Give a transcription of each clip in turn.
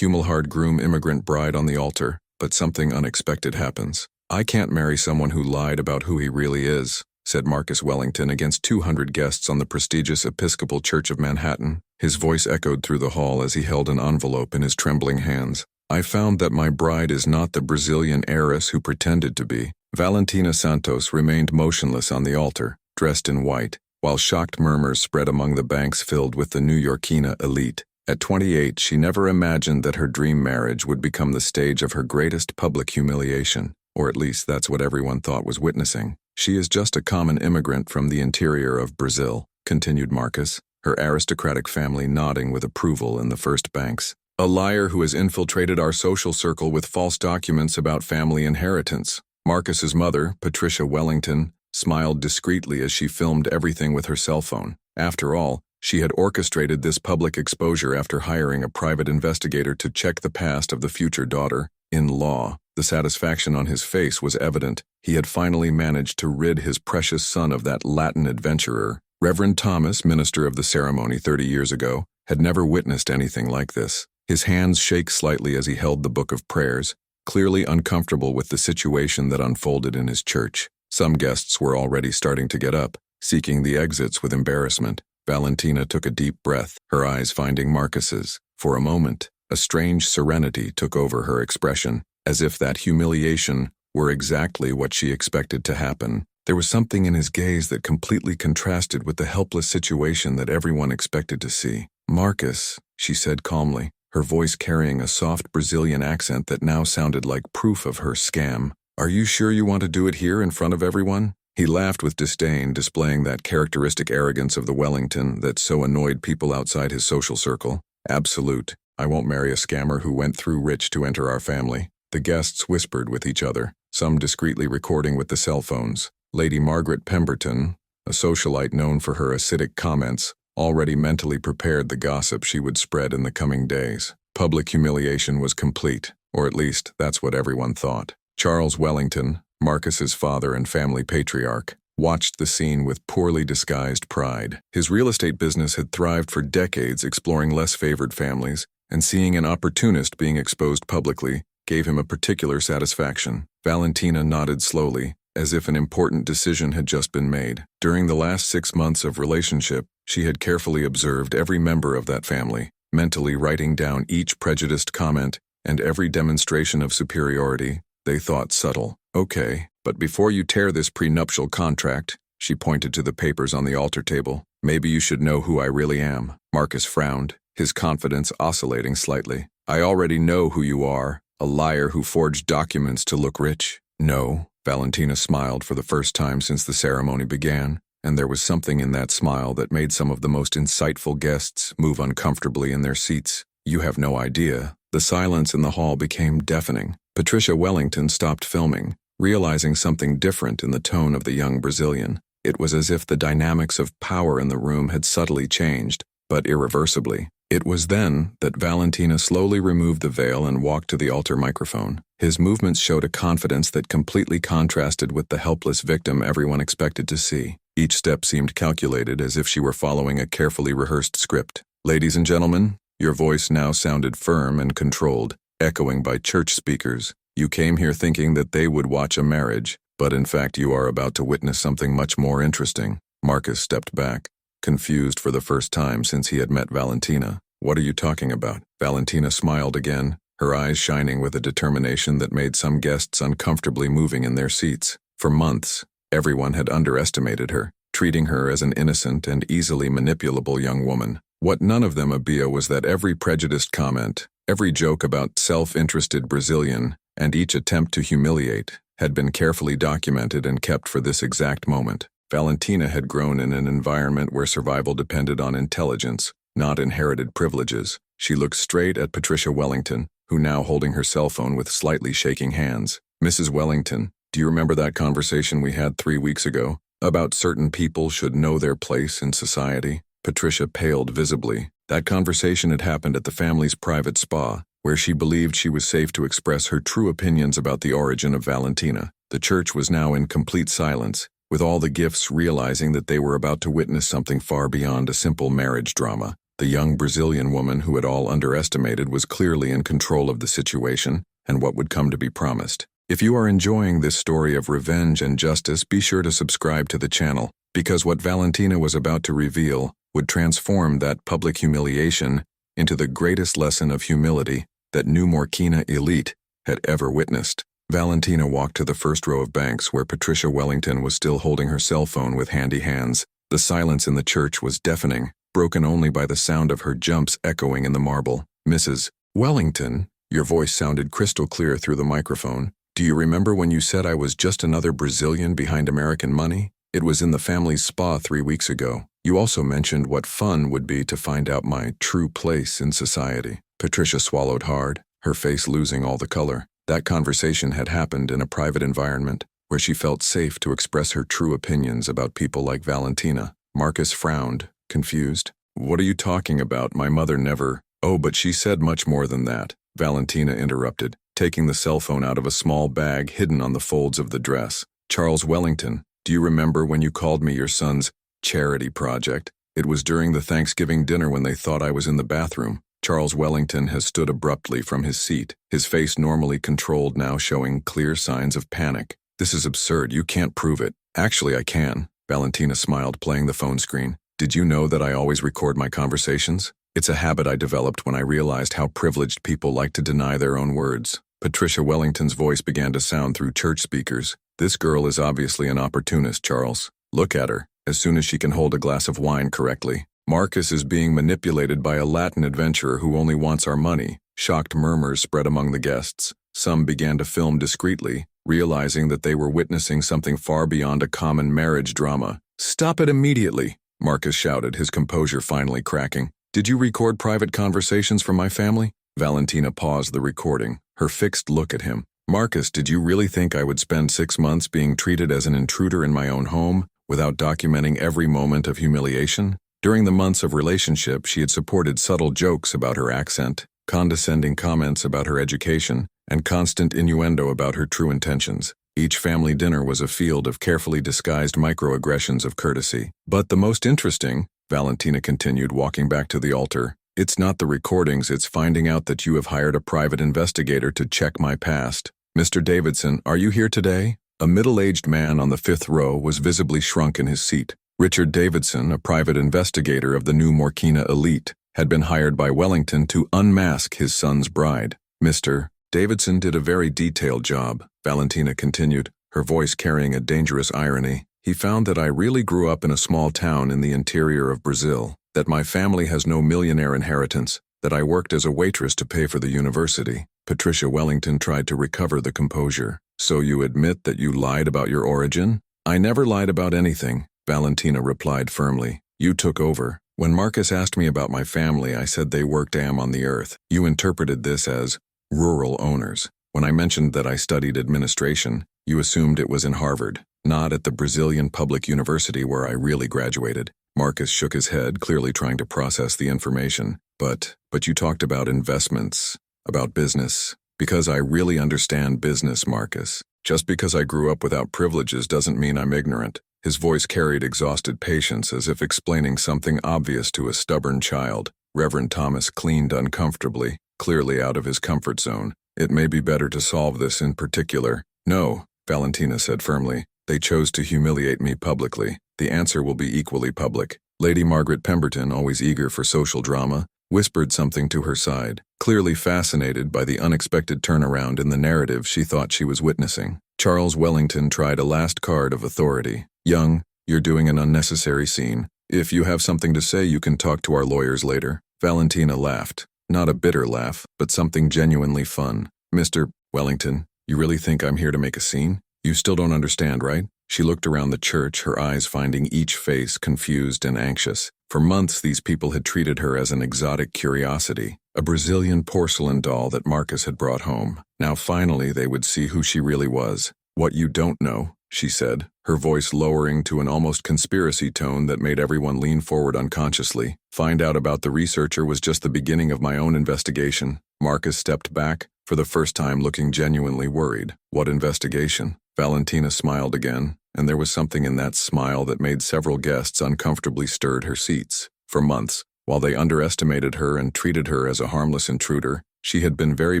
Humilhard groom immigrant bride on the altar, but something unexpected happens. "I can't marry someone who lied about who he really is," said Marcus Wellington against 200 guests on the prestigious Episcopal Church of Manhattan. His voice echoed through the hall as he held an envelope in his trembling hands. "I found that my bride is not the Brazilian heiress who pretended to be." Valentina Santos remained motionless on the altar, dressed in white, while shocked murmurs spread among the banks filled with the New Yorkina elite. At 28, she never imagined that her dream marriage would become the stage of her greatest public humiliation, or at least that's what everyone thought was witnessing. "She is just a common immigrant from the interior of Brazil," continued Marcus, her aristocratic family nodding with approval in the first banks. "A liar who has infiltrated our social circle with false documents about family inheritance." Marcus's mother, Patricia Wellington, smiled discreetly as she filmed everything with her cell phone. After all, she had orchestrated this public exposure after hiring a private investigator to check the past of the future daughter-in-law. The satisfaction on his face was evident. He had finally managed to rid his precious son of that Latin adventurer. Reverend Thomas, minister of the ceremony 30 years ago, had never witnessed anything like this. His hands shake slightly as he held the book of prayers, clearly uncomfortable with the situation that unfolded in his church. Some guests were already starting to get up, seeking the exits with embarrassment. Valentina took a deep breath, her eyes finding Marcus's. For a moment, a strange serenity took over her expression, as if that humiliation were exactly what she expected to happen. There was something in his gaze that completely contrasted with the helpless situation that everyone expected to see. "Marcus," she said calmly, her voice carrying a soft Brazilian accent that now sounded like proof of her scam. "Are you sure you want to do it here in front of everyone?" He laughed with disdain, displaying that characteristic arrogance of the Wellington that so annoyed people outside his social circle. "Absolute. I won't marry a scammer who went through rich to enter our family." The guests whispered with each other, some discreetly recording with the cell phones. Lady Margaret Pemberton, a socialite known for her acidic comments, already mentally prepared the gossip she would spread in the coming days. Public humiliation was complete, or at least that's what everyone thought. Charles Wellington, Marcus's father and family patriarch, watched the scene with poorly disguised pride. His real estate business had thrived for decades exploring less favored families, and seeing an opportunist being exposed publicly gave him a particular satisfaction. Valentina nodded slowly, as if an important decision had just been made. During the last 6 months of relationship, she had carefully observed every member of that family, mentally writing down each prejudiced comment and every demonstration of superiority they thought subtle. "Okay, but before you tear this prenuptial contract," she pointed to the papers on the altar table, "maybe you should know who I really am." Marcus frowned, his confidence oscillating slightly. "I already know who you are, a liar who forged documents to look rich." "No." Valentina smiled for the first time since the ceremony began, and there was something in that smile that made some of the most insightful guests move uncomfortably in their seats. "You have no idea." The silence in the hall became deafening. Patricia Wellington stopped filming, realizing something different in the tone of the young Brazilian. It was as if the dynamics of power in the room had subtly changed, but irreversibly. It was then that Valentina slowly removed the veil and walked to the altar microphone. His movements showed a confidence that completely contrasted with the helpless victim everyone expected to see. Each step seemed calculated, as if she were following a carefully rehearsed script. "Ladies and gentlemen," your voice now sounded firm and controlled, echoing by church speakers. "You came here thinking that they would watch a marriage, but in fact you are about to witness something much more interesting." Marcus stepped back, confused for the first time since he had met Valentina. "What are you talking about?" Valentina smiled again, her eyes shining with a determination that made some guests uncomfortably moving in their seats. For months, everyone had underestimated her, treating her as an innocent and easily manipulable young woman. What none of them abia was that every prejudiced comment, every joke about self-interested Brazilian, and each attempt to humiliate had been carefully documented and kept for this exact moment. Valentina had grown in an environment where survival depended on intelligence, not inherited privileges. She looked straight at Patricia Wellington, who now holding her cell phone with slightly shaking hands. "Mrs. Wellington, do you remember that conversation we had 3 weeks ago, about certain people should know their place in society?" Patricia paled visibly. That conversation had happened at the family's private spa, where she believed she was safe to express her true opinions about the origin of Valentina. The church was now in complete silence, with all the gifts realizing that they were about to witness something far beyond a simple marriage drama. The young Brazilian woman who had all underestimated was clearly in control of the situation and what would come to be promised. If you are enjoying this story of revenge and justice, be sure to subscribe to the channel, because what Valentina was about to reveal would transform that public humiliation into the greatest lesson of humility that New Morkina elite had ever witnessed. Valentina walked to the first row of banks where Patricia Wellington was still holding her cell phone with handy hands. The silence in the church was deafening, broken only by the sound of her jumps echoing in the marble. "Mrs. Wellington," your voice sounded crystal clear through the microphone. "Do you remember when you said I was just another Brazilian behind American money? It was in the family's spa 3 weeks ago. You also mentioned what fun would be to find out my true place in society." Patricia swallowed hard, her face losing all the color. That conversation had happened in a private environment where she felt safe to express her true opinions about people like Valentina. Marcus frowned, confused. "What are you talking about? My mother never—" "Oh, but she said much more than that," Valentina interrupted, taking the cell phone out of a small bag hidden on the folds of the dress. "Charles Wellington, do you remember when you called me your son's charity project? It was during the Thanksgiving dinner when they thought I was in the bathroom." Charles Wellington has stood abruptly from his seat, his face normally controlled now showing clear signs of panic. "This is absurd. You can't prove it." "Actually, I can." Valentina smiled, playing the phone screen. "Did you know that I always record my conversations? It's a habit I developed when I realized how privileged people like to deny their own words." Patricia Wellington's voice began to sound through church speakers. "This girl is obviously an opportunist, Charles. Look at her, as soon as she can hold a glass of wine correctly. Marcus is being manipulated by a Latin adventurer who only wants our money." Shocked murmurs spread among the guests. Some began to film discreetly, realizing that they were witnessing something far beyond a common marriage drama. "Stop it immediately," Marcus shouted, his composure finally cracking. "Did you record private conversations from my family?" Valentina paused the recording, her fixed look at him. "Marcus, did you really think I would spend 6 months being treated as an intruder in my own home without documenting every moment of humiliation?" During the months of relationship, she had supported subtle jokes about her accent, condescending comments about her education, and constant innuendo about her true intentions. Each family dinner was a field of carefully disguised microaggressions of courtesy. "But the most interesting," Valentina continued, walking back to the altar, "it's not the recordings, it's finding out that you have hired a private investigator to check my past. Mr. Davidson, are you here today?" A middle-aged man on the 5th row was visibly shrunk in his seat. Richard Davidson, a private investigator of the New Morkina elite, had been hired by Wellington to unmask his son's bride. "Mr. Davidson did a very detailed job," Valentina continued, her voice carrying a dangerous irony. "He found that I really grew up in a small town in the interior of Brazil, that my family has no millionaire inheritance, that I worked as a waitress to pay for the university." Patricia Wellington tried to recover the composure. "So you admit that you lied about your origin?" "I never lied about anything," Valentina replied firmly. "You took over. When Marcus asked me about my family, I said they worked on the earth. You interpreted this as rural owners. When I mentioned that I studied administration, you assumed it was in Harvard, not at the Brazilian public university where I really graduated." Marcus shook his head, clearly trying to process the information. But you talked about investments, about business." "Because I really understand business, Marcus. Just because I grew up without privileges doesn't mean I'm ignorant." His voice carried exhausted patience, as if explaining something obvious to a stubborn child. Reverend Thomas cleaned uncomfortably, clearly out of his comfort zone. "It may be better to solve this in particular." "No," Valentina said firmly. "They chose to humiliate me publicly. The answer will be equally public." Lady Margaret Pemberton, always eager for social drama, whispered something to her side, clearly fascinated by the unexpected turnaround in the narrative she thought she was witnessing. Charles Wellington tried a last card of authority. "Young, you're doing an unnecessary scene. If you have something to say, you can talk to our lawyers later." Valentina laughed. Not a bitter laugh, but something genuinely fun. "Mr. Wellington, you really think I'm here to make a scene? You still don't understand, right?" She looked around the church, her eyes finding each face confused and anxious. For months, these people had treated her as an exotic curiosity, a Brazilian porcelain doll that Marcus had brought home. Now finally they would see who she really was. "What you don't know," she said, her voice lowering to an almost conspiracy tone that made everyone lean forward unconsciously. "Find out about the researcher was just the beginning of my own investigation." Marcus stepped back, for the first time looking genuinely worried. "What investigation?" Valentina smiled again, and there was something in that smile that made several guests uncomfortably stirred her seats. For months, While they underestimated her and treated her as a harmless intruder, she had been very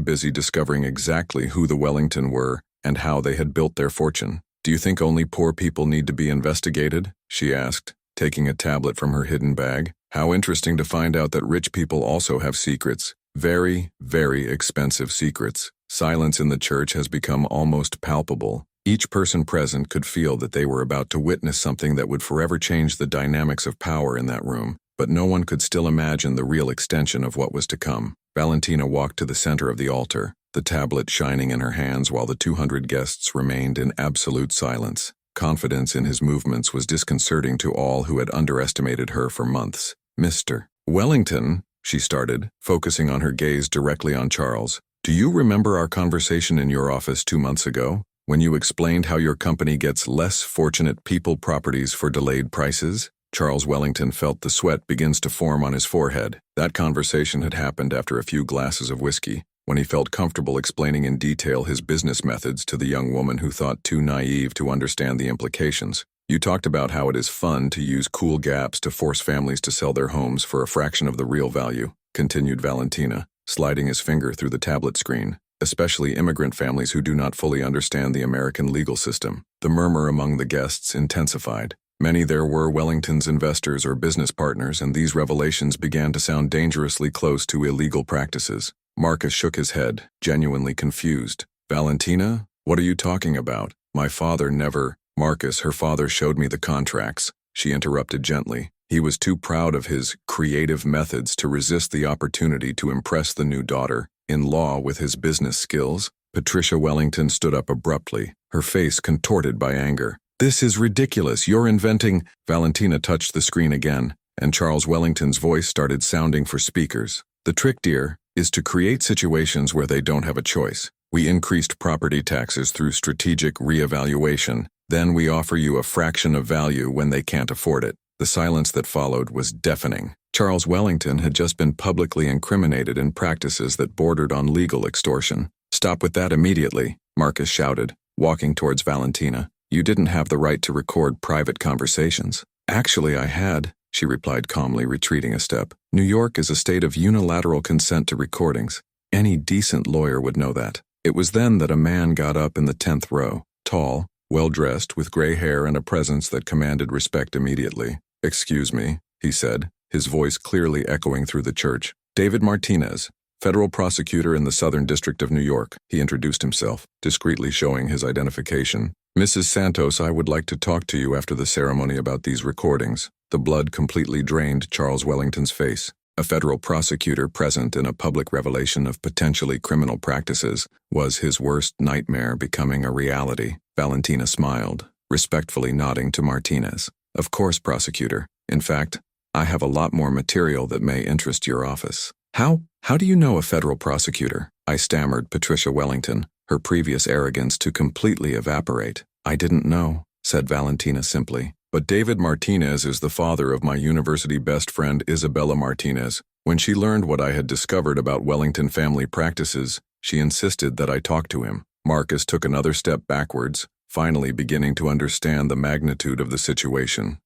busy discovering exactly who the Wellington were and how they had built their fortune. "Do you think only poor people need to be investigated?" she asked, taking a tablet from her hidden bag. "How interesting to find out that rich people also have secrets. Very, very expensive secrets." Silence in the church has become almost palpable. Each person present could feel that they were about to witness something that would forever change the dynamics of power in that room, but no one could still imagine the real extension of what was to come. Valentina walked to the center of the altar, the tablet shining in her hands while the 200 guests remained in absolute silence. Confidence in his movements was disconcerting to all who had underestimated her for months. "Mr. Wellington," she started, focusing on her gaze directly on Charles. "Do you remember our conversation in your office 2 months ago, when you explained how your company gets less fortunate people properties for delayed prices?" Charles Wellington felt the sweat begins to form on his forehead. That conversation had happened after a few glasses of whiskey, when he felt comfortable explaining in detail his business methods to the young woman who thought too naive to understand the implications. "You talked about how it is fun to use cool gaps to force families to sell their homes for a fraction of the real value," continued Valentina, sliding his finger through the tablet screen. "Especially immigrant families who do not fully understand the American legal system." The murmur among the guests intensified. Many there were Wellington's investors or business partners, and these revelations began to sound dangerously close to illegal practices. Marcus shook his head, genuinely confused. "Valentina, what are you talking about? My father never—" "Marcus, her father showed me the contracts," she interrupted gently. "He was too proud of his creative methods to resist the opportunity to impress the new daughter-in-law with his business skills." Patricia Wellington stood up abruptly, her face contorted by anger. "This is ridiculous. You're inventing—" Valentina touched the screen again, and Charles Wellington's voice started sounding for speakers. "The trick, dear, is to create situations where they don't have a choice. We increased property taxes through strategic reevaluation. Then we offer you a fraction of value when they can't afford it." The silence that followed was deafening. Charles Wellington had just been publicly incriminated in practices that bordered on legal extortion. "Stop with that immediately," Marcus shouted, walking towards Valentina. "You didn't have the right to record private conversations." "Actually, I had," she replied calmly, retreating a step. "New York is a state of unilateral consent to recordings. Any decent lawyer would know that." It was then that a man got up in the 10th row, tall, well-dressed, with gray hair and a presence that commanded respect immediately. "Excuse me," he said, his voice clearly echoing through the church. "David Martinez, federal prosecutor in the Southern District of New York," he introduced himself, discreetly showing his identification. "Mrs. Santos, I would like to talk to you after the ceremony about these recordings." The blood completely drained Charles Wellington's face. A federal prosecutor present in a public revelation of potentially criminal practices was his worst nightmare becoming a reality. Valentina smiled, respectfully nodding to Martinez. "Of course, prosecutor. In fact, I have a lot more material that may interest your office." How do you know a federal prosecutor?" I stammered Patricia Wellington, her previous arrogance to completely evaporate. "I didn't know," said Valentina simply. "But David Martinez is the father of my university best friend Isabella Martinez. When she learned what I had discovered about Wellington family practices, she insisted that I talk to him." Marcus took another step backwards, finally beginning to understand the magnitude of the situation.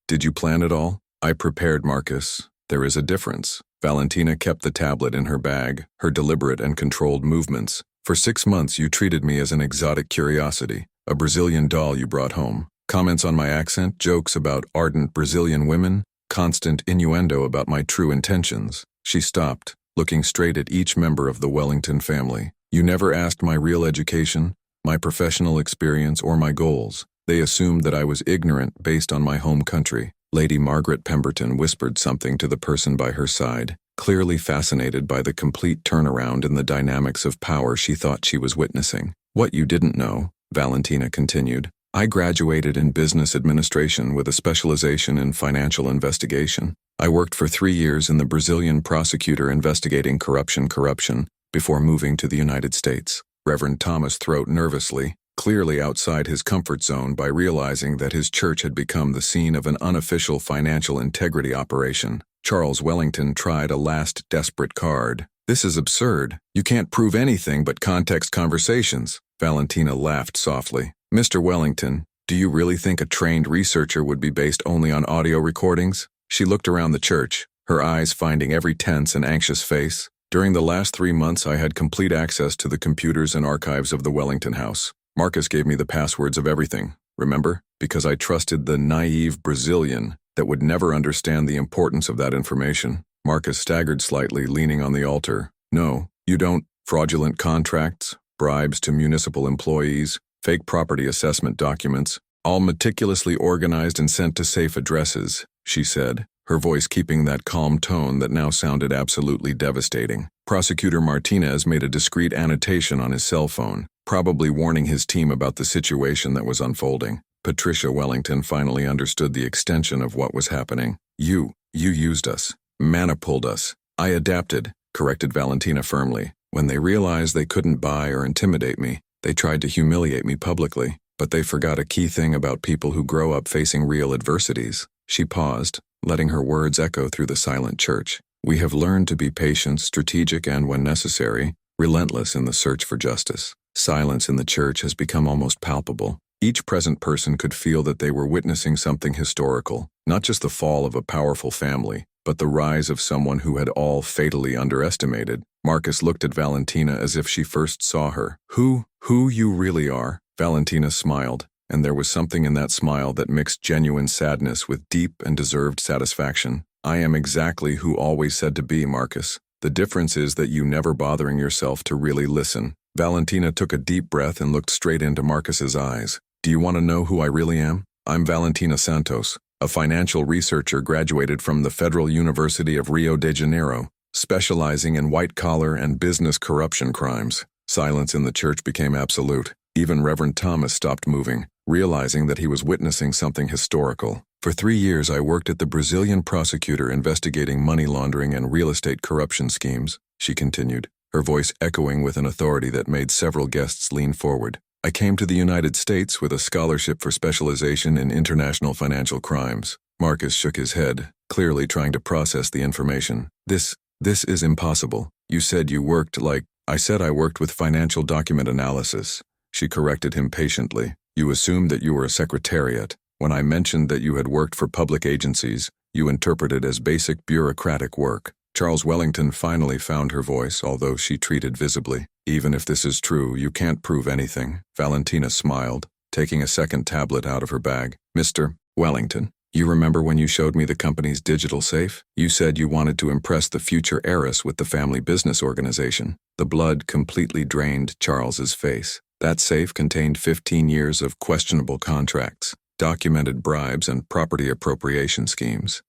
Did you plan it all?" "I prepared, Marcus. There is a difference." Valentina kept the tablet in her bag, her deliberate and controlled movements. "For 6 months you treated me as an exotic curiosity, a Brazilian doll you brought home. Comments on my accent, jokes about ardent Brazilian women, constant innuendo about my true intentions." She stopped, looking straight at each member of the Wellington family. "You never asked my real education, my professional experience, or my goals. They assumed that I was ignorant based on my home country." Lady Margaret Pemberton whispered something to the person by her side, clearly fascinated by the complete turnaround in the dynamics of power she thought she was witnessing. "What you didn't know," Valentina continued, "I graduated in business administration with a specialization in financial investigation. I worked for 3 years in the Brazilian prosecutor investigating corruption before moving to the United States." Reverend Thomas throat nervously, clearly outside his comfort zone by realizing that his church had become the scene of an unofficial financial integrity operation. Charles Wellington tried a last desperate card. "This is absurd. You can't prove anything but context conversations." Valentina laughed softly. "Mr. Wellington, do you really think a trained researcher would be based only on audio recordings?" She looked around the church, her eyes finding every tense and anxious face. During the last 3 months, I had complete access to the computers and archives of the Wellington house. Marcus gave me the passwords of everything, remember? Because I trusted the naive Brazilian that would never understand the importance of that information. Marcus staggered slightly, leaning on the altar. No, you don't. Fraudulent contracts, bribes to municipal employees, fake property assessment documents, all meticulously organized and sent to safe addresses, she said, her voice keeping that calm tone that now sounded absolutely devastating. Prosecutor Martinez made a discreet annotation on his cell phone, probably warning his team about the situation that was unfolding. Patricia Wellington finally understood the extension of what was happening. You used us. Manipulated us. I adapted, corrected Valentina firmly. When they realized they couldn't buy or intimidate me, they tried to humiliate me publicly, but they forgot a key thing about people who grow up facing real adversities. She paused, letting her words echo through the silent church. We have learned to be patient, strategic, and, when necessary, relentless in the search for justice. Silence in the church has become almost palpable. Each present person could feel that they were witnessing something historical, not just the fall of a powerful family, but the rise of someone who had all fatally underestimated. Marcus looked at Valentina as if she first saw her. Who you really are? Valentina smiled, and there was something in that smile that mixed genuine sadness with deep and deserved satisfaction. I am exactly who always said to be, Marcus. The difference is that you never bothering yourself to really listen. Valentina took a deep breath and looked straight into Marcus's eyes. Do you want to know who I really am? I'm Valentina Santos, a financial researcher graduated from the Federal University of Rio de Janeiro, specializing in white-collar and business corruption crimes. Silence in the church became absolute. Even Reverend Thomas stopped moving, realizing that he was witnessing something historical. For 3 years, I worked at the Brazilian prosecutor investigating money laundering and real estate corruption schemes, she continued, her voice echoing with an authority that made several guests lean forward. I came to the United States with a scholarship for specialization in international financial crimes. Marcus shook his head, clearly trying to process the information. This is impossible. You said you worked like... I said I worked with financial document analysis. She corrected him patiently. You assumed that you were a secretariat. When I mentioned that you had worked for public agencies, you interpreted as basic bureaucratic work. Charles Wellington finally found her voice, although she treated visibly. Even if this is true, you can't prove anything. Valentina smiled, taking a second tablet out of her bag. Mr. Wellington, you remember when you showed me the company's digital safe? You said you wanted to impress the future heiress with the family business organization. The blood completely drained Charles's face. That safe contained 15 years of questionable contracts, documented bribes, and property appropriation schemes.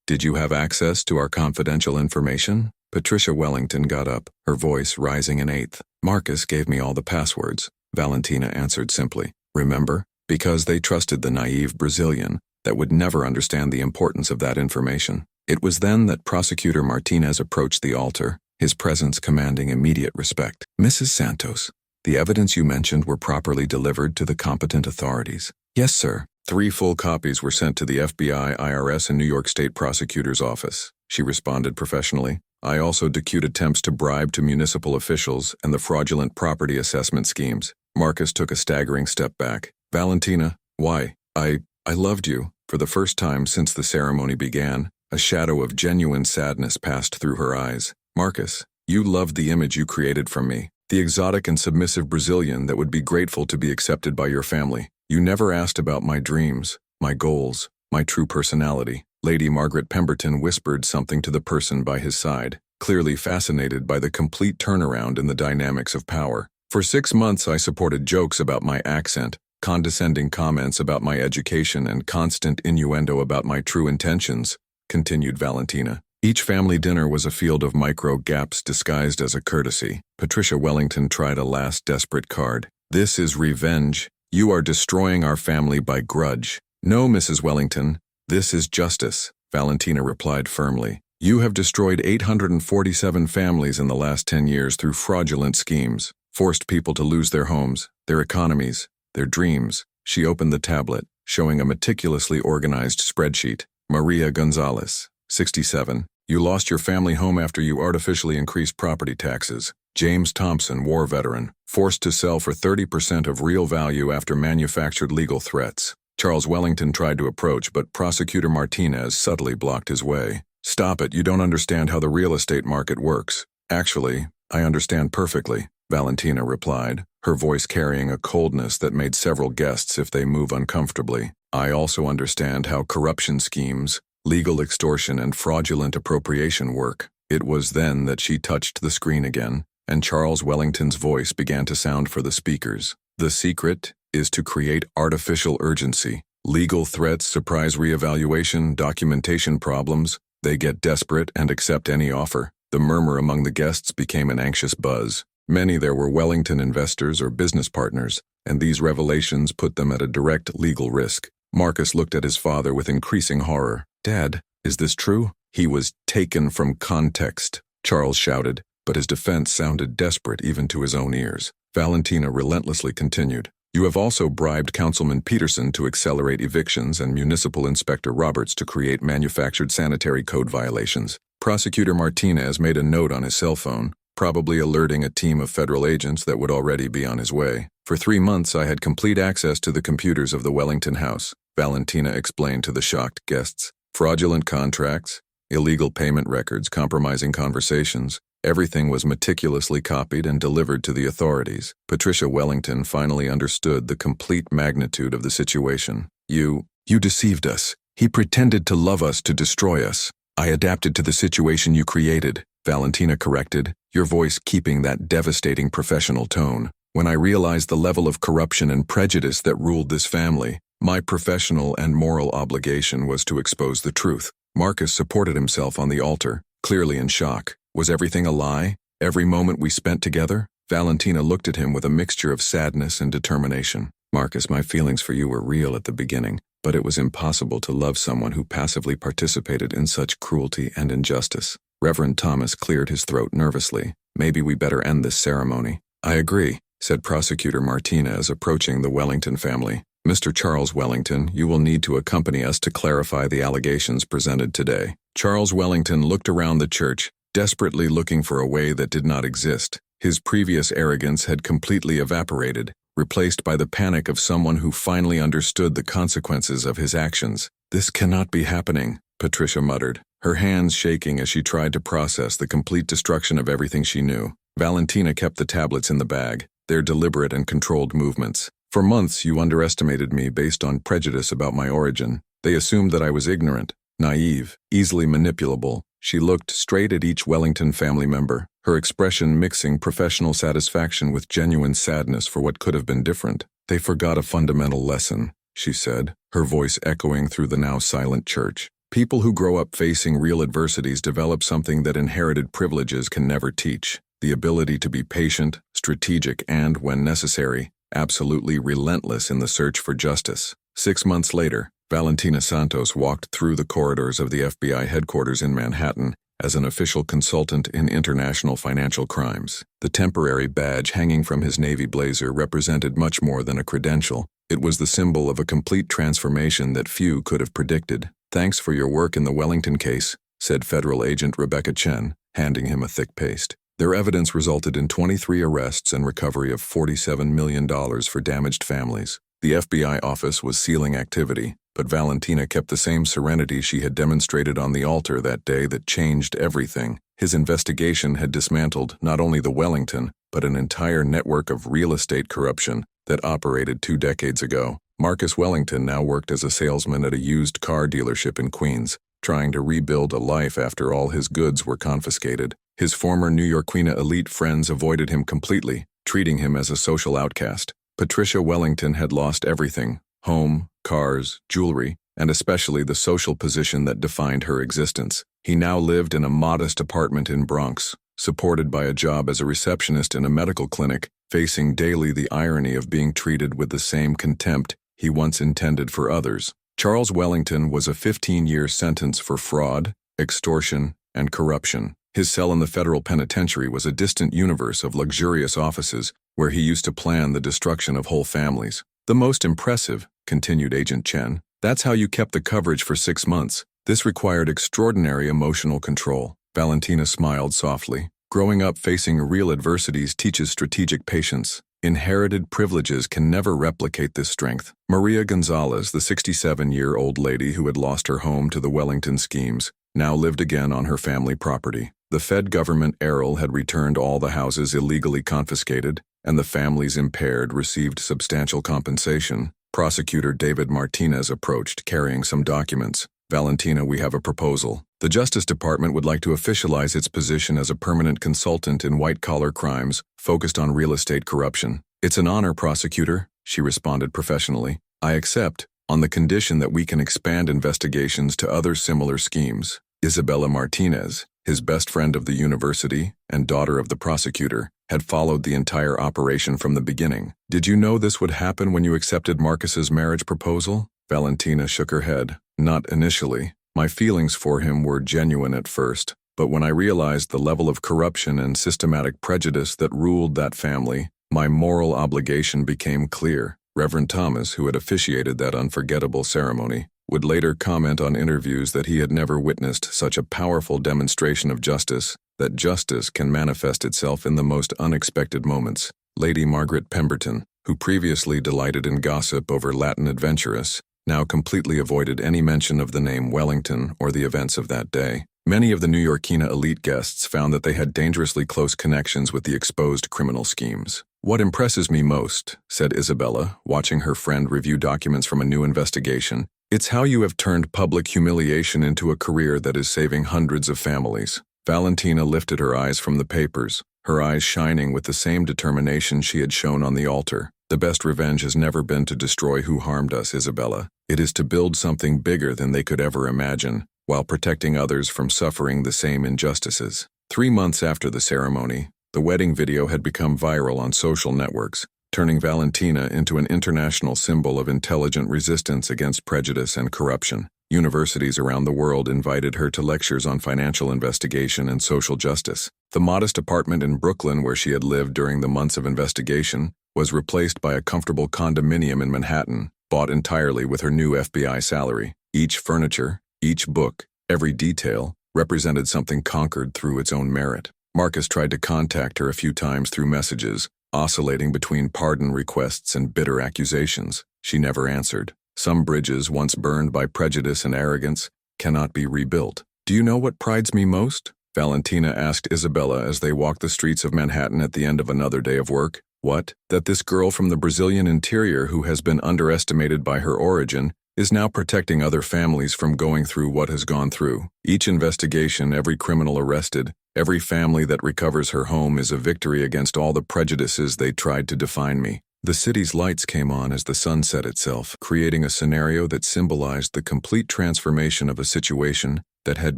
Did you have access to our confidential information? Patricia Wellington got up, her voice rising an eighth. Marcus gave me all the passwords, Valentina answered simply. Remember? Because they trusted the naive Brazilian that would never understand the importance of that information. It was then that Prosecutor Martinez approached the altar, his presence commanding immediate respect. Mrs. Santos, the evidence you mentioned were properly delivered to the competent authorities. Yes, sir. 3 full copies were sent to the FBI, IRS, and New York State Prosecutor's Office, she responded professionally. I also documented attempts to bribe to municipal officials and the fraudulent property assessment schemes. Marcus took a staggering step back. Valentina, why? I loved you. For the first time since the ceremony began, a shadow of genuine sadness passed through her eyes. Marcus, you loved the image you created from me, the exotic and submissive Brazilian that would be grateful to be accepted by your family. You never asked about my dreams, my goals, my true personality. Lady Margaret Pemberton whispered something to the person by his side, clearly fascinated by the complete turnaround in the dynamics of power. For 6 months I supported jokes about my accent, condescending comments about my education, and constant innuendo about my true intentions, continued Valentina. Each family dinner was a field of micro-gaps disguised as a courtesy. Patricia Wellington tried a last desperate card. This is revenge. You are destroying our family by grudge. No, Mrs. Wellington, this is justice, Valentina replied firmly. You have destroyed 847 families in the last 10 years through fraudulent schemes, forced people to lose their homes, their economies, their dreams. She opened the tablet, showing a meticulously organized spreadsheet. Maria Gonzalez, 67. You lost your family home after you artificially increased property taxes. James Thompson, war veteran, forced to sell for 30% of real value after manufactured legal threats. Charles Wellington tried to approach, but Prosecutor Martinez subtly blocked his way. Stop it, you don't understand how the real estate market works. Actually, I understand perfectly, Valentina replied, her voice carrying a coldness that made several guests if they move uncomfortably. I also understand how corruption schemes, legal extortion, and fraudulent appropriation work. It was then that she touched the screen again, and Charles Wellington's voice began to sound for the speakers. The secret is to create artificial urgency. Legal threats, surprise reevaluation, documentation problems. They get desperate and accept any offer. The murmur among the guests became an anxious buzz. Many there were Wellington investors or business partners, and these revelations put them at a direct legal risk. Marcus looked at his father with increasing horror. "Dad, is this true?" "He was taken from context," Charles shouted, but his defense sounded desperate even to his own ears. Valentina relentlessly continued. "You have also bribed Councilman Peterson to accelerate evictions and Municipal Inspector Roberts to create manufactured sanitary code violations." Prosecutor Martinez made a note on his cell phone, probably alerting a team of federal agents that would already be on his way. "For 3 months I had complete access to the computers of the Wellington house," Valentina explained to the shocked guests. "Fraudulent contracts, illegal payment records, compromising conversations. Everything was meticulously copied and delivered to the authorities." Patricia Wellington finally understood the complete magnitude of the situation. You deceived us. He pretended to love us to destroy us." "I adapted to the situation you created," Valentina corrected, your voice keeping that devastating professional tone. "When I realized the level of corruption and prejudice that ruled this family, my professional and moral obligation was to expose the truth." Marcus supported himself on the altar, clearly in shock. "Was everything a lie? Every moment we spent together?" Valentina looked at him with a mixture of sadness and determination. "Marcus, my feelings for you were real at the beginning, but it was impossible to love someone who passively participated in such cruelty and injustice." Reverend Thomas cleared his throat nervously. "Maybe we better end this ceremony." "I agree," said Prosecutor Martinez, approaching the Wellington family. "Mr. Charles Wellington, you will need to accompany us to clarify the allegations presented today." Charles Wellington looked around the church, desperately looking for a way that did not exist. His previous arrogance had completely evaporated, replaced by the panic of someone who finally understood the consequences of his actions. "This cannot be happening," Patricia muttered, her hands shaking as she tried to process the complete destruction of everything she knew. Valentina kept the tablets in the bag, their deliberate and controlled movements. "For months you underestimated me based on prejudice about my origin. They assumed that I was ignorant, naive, easily manipulable." She looked straight at each Wellington family member, her expression mixing professional satisfaction with genuine sadness for what could have been different. "They forgot a fundamental lesson," she said, her voice echoing through the now silent church. "People who grow up facing real adversities develop something that inherited privileges can never teach: the ability to be patient, strategic, and, when necessary, absolutely relentless in the search for justice." 6 months later, Valentina Santos walked through the corridors of the FBI headquarters in Manhattan as an official consultant in international financial crimes. The temporary badge hanging from his navy blazer represented much more than a credential. It was the symbol of a complete transformation that few could have predicted. "Thanks for your work in the Wellington case," said Federal Agent Rebecca Chen, handing him a thick paste. "Their evidence resulted in 23 arrests and recovery of $47 million for damaged families." The FBI office was sealing activity, but Valentina kept the same serenity she had demonstrated on the altar that day that changed everything. His investigation had dismantled not only the Wellington, but an entire network of real estate corruption that operated 2 decades ago. Marcus Wellington now worked as a salesman at a used car dealership in Queens, trying to rebuild a life after all his goods were confiscated. His former New Yorkina elite friends avoided him completely, treating him as a social outcast. Patricia Wellington had lost everything: home, cars, jewelry, and especially the social position that defined her existence. He now lived in a modest apartment in Bronx, supported by a job as a receptionist in a medical clinic, facing daily the irony of being treated with the same contempt he once intended for others. Charles Wellington was a 15-year sentence for fraud, extortion, and corruption. His cell in the federal penitentiary was a distant universe of luxurious offices where he used to plan the destruction of whole families. "The most impressive," continued Agent Chen, "that's how you kept the coverage for 6 months. This required extraordinary emotional control." Valentina smiled softly. "Growing up facing real adversities teaches strategic patience. Inherited privileges can never replicate this strength. Maria Gonzalez, the 67-year-old lady who had lost her home to the Wellington schemes, now lived again on her family property. The Fed government Errol had returned all the houses illegally confiscated, and the families impaired received substantial compensation. Prosecutor David Martinez approached, carrying some documents. "Valentina, we have a proposal. The Justice Department would like to officialize its position as a permanent consultant in white-collar crimes focused on real estate corruption." "It's an honor, prosecutor," she responded professionally. "I accept, on the condition that we can expand investigations to other similar schemes." Isabella Martinez, his best friend of the university and daughter of the prosecutor, had followed the entire operation from the beginning. "Did you know this would happen when you accepted Marcus's marriage proposal?" Valentina shook her head. "Not initially. My feelings for him were genuine at first, but when I realized the level of corruption and systematic prejudice that ruled that family, my moral obligation became clear." Reverend Thomas, who had officiated that unforgettable ceremony, would later comment on interviews that he had never witnessed such a powerful demonstration of justice, that justice can manifest itself in the most unexpected moments. Lady Margaret Pemberton, who previously delighted in gossip over Latin adventurous, now completely avoided any mention of the name Wellington or the events of that day. Many of the New Yorkina elite guests found that they had dangerously close connections with the exposed criminal schemes. "What impresses me most," said Isabella, watching her friend review documents from a new investigation, "it's how you have turned public humiliation into a career that is saving hundreds of families." Valentina lifted her eyes from the papers, her eyes shining with the same determination she had shown on the altar. "The best revenge has never been to destroy who harmed us, Isabella. It is to build something bigger than they could ever imagine, while protecting others from suffering the same injustices." 3 months after the ceremony, the wedding video had become viral on social networks, turning Valentina into an international symbol of intelligent resistance against prejudice and corruption. Universities around the world invited her to lectures on financial investigation and social justice. The modest apartment in Brooklyn where she had lived during the months of investigation was replaced by a comfortable condominium in Manhattan, bought entirely with her new FBI salary. Each furniture, each book, every detail, represented something conquered through its own merit. Marcus tried to contact her a few times through messages, oscillating between pardon requests and bitter accusations. She never answered. Some bridges, once burned by prejudice and arrogance, cannot be rebuilt. "Do you know what prides me most?" Valentina asked Isabella as they walked the streets of Manhattan at the end of another day of work. "What? That this girl from the Brazilian interior who has been underestimated by her origin is now protecting other families from going through what has gone through. Each investigation, every criminal arrested, every family that recovers her home is a victory against all the prejudices they tried to define me." The city's lights came on as the sun set itself, creating a scenario that symbolized the complete transformation of a situation that had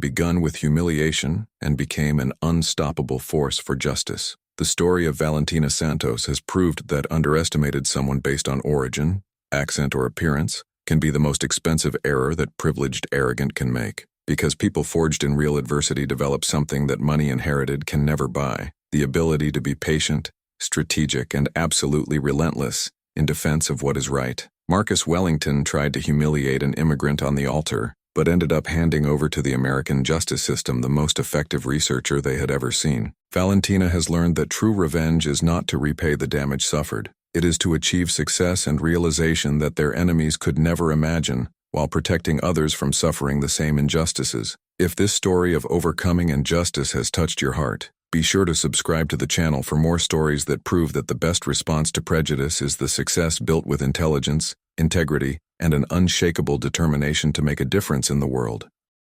begun with humiliation and became an unstoppable force for justice. The story of Valentina Santos has proved that underestimated someone based on origin, accent, or appearance can be the most expensive error that privileged arrogant can make. Because people forged in real adversity develop something that money inherited can never buy: the ability to be patient, strategic, and absolutely relentless in defense of what is right. Marcus Wellington tried to humiliate an immigrant on the altar, but ended up handing over to the American justice system the most effective researcher they had ever seen. Valentina has learned that true revenge is not to repay the damage suffered. It is to achieve success and realization that their enemies could never imagine, while protecting others from suffering the same injustices. If this story of overcoming injustice has touched your heart, be sure to subscribe to the channel for more stories that prove that the best response to prejudice is the success built with intelligence, integrity, and an unshakable determination to make a difference in the world.